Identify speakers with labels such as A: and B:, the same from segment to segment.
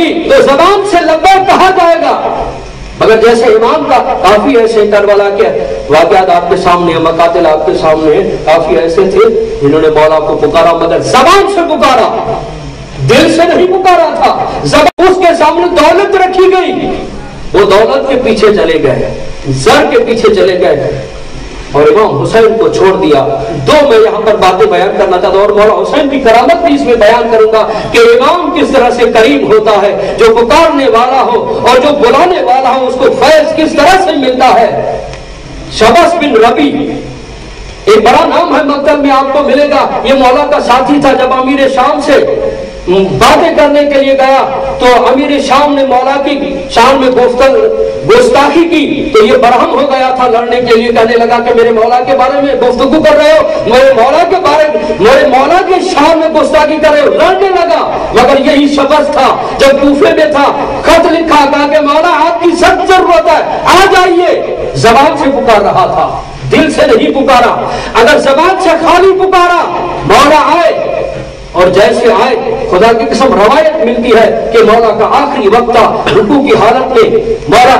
A: होगी तो जबान से लब्बैक कहा जाएगा। मगर जैसे इमाम का काफी ऐसे करबला के वाक़यात आपके सामने, मकातिल आपके सामने काफी ऐसे थे जिन्होंने मौला को पुकारा, मगर जबान से पुकारा, दिल से नहीं पुकारा था। जबान उसके सामने दौलत रखी गई, वो दौलत के पीछे चले गए, जर के पीछे चले गए और इमाम हुसैन को छोड़ दिया। दो मैं यहाँ पर बातें बयान करना चाहता हूँ और मौला हुसैन की करामत भी इसमें बयान करूंगा कि इमाम किस तरह से करीम होता है, जो पुकारने वाला हो और जो बुलाने वाला हो उसको फैज किस तरह से मिलता है। शबस बिन रबी एक बड़ा नाम है, मक्तब में आपको मिलेगा। ये मौला का साथी था। जब अमीर शाम से बातें करने के लिए गया तो अमीर शाम ने मौला की शान में गुस्ताखी की तो ये बरहम हो गया था लड़ने के लिए। कहने लगा कि मेरे मौला के बारे में गुफ्तगू कर रहे हो, मेरे मौला के शान में गुस्ताखी कर रहे हो, लड़ने लगा। मगर यही शबस था जब कूफे में था, खत लिखा, कहा कि मौला आपकी सख्त जरूरत है, आ जाइए। जबान से पुकार रहा था, दिल से नहीं पुकारा। अगर जबान से खाली पुकारा मौला आए, और जैसे आए खुदा की कसम रवायत मिलती है कि मौला का आखिरी वक्त था, रुकू की हालत में मौला,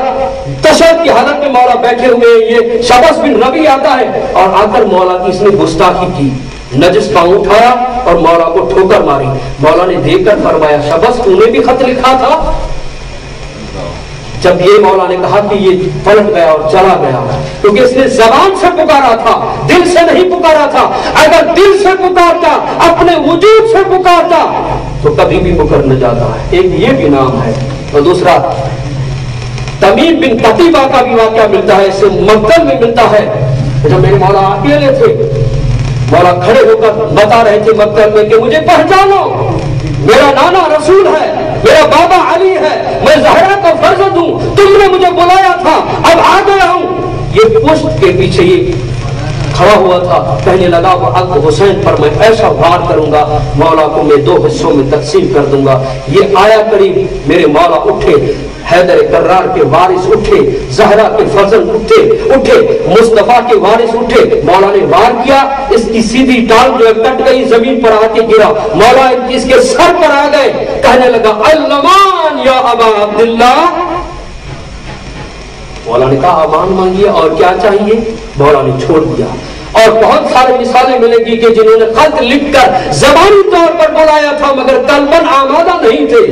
A: तशद की हालत में मौला बैठे हुए। ये शबस बिन रबी आता है और आकर मौला की इसने गुस्ताखी की, नजस पांव उठाया और मौला को ठोकर मारी। मौला ने देखकर फरमाया, शबस तूने भी खत लिखा था? जब ये मौला ने कहा कि ये पलट गया और चला गया, क्योंकि इसने जबान से पुकारा था, दिल से नहीं पुकारा था। अगर दिल से पुकारता, अपने वजूद से पुकारता तो कभी भी पुकार न जाता है। एक ये भी नाम है। और दूसरा तमीम बिन कतीबा का भी वाक़या मिलता है, इससे मक्तल में मिलता है। जब मेरे मौला अकेले थे, मौला खड़े होकर बता रहे थे मक्तल में कि मुझे पहचानो, मेरा नाना रसूल है, मेरा बाबा अली है, मैं ज़हरा का फर्जंद हूं, तुमने मुझे बुलाया था, अब आ गया हूं। ये पुष्ट के पीछे ये खड़ा हुआ था। कहने लगा वो अब हुसैन पर मैं ऐसा वार करूंगा, मौला को मैं दो हिस्सों में तकसीम कर दूंगा। ये आया करीब, मेरे मौला उठे, हैदर कर्रार के वारिस उठे, जहरा के फजल उठे, मुस्तफा के वारिस उठे। मौला ने वार किया, इसकी सीधी टांग जो कट गई, जमीन पर आके गिरा। मौला इसके सर पर आ गए, कहने लगा अल्लमान या अबा अब्दुल्लाह। मौला ने कहा अमान मांगिए और क्या चाहिए। मौला ने छोड़ दिया। और बहुत सारे मिसालें मिलेगी कि जिन्होंने खत लिखकर जबानी तौर पर बुलाया था मगर कल्बन आमादा नहीं थे।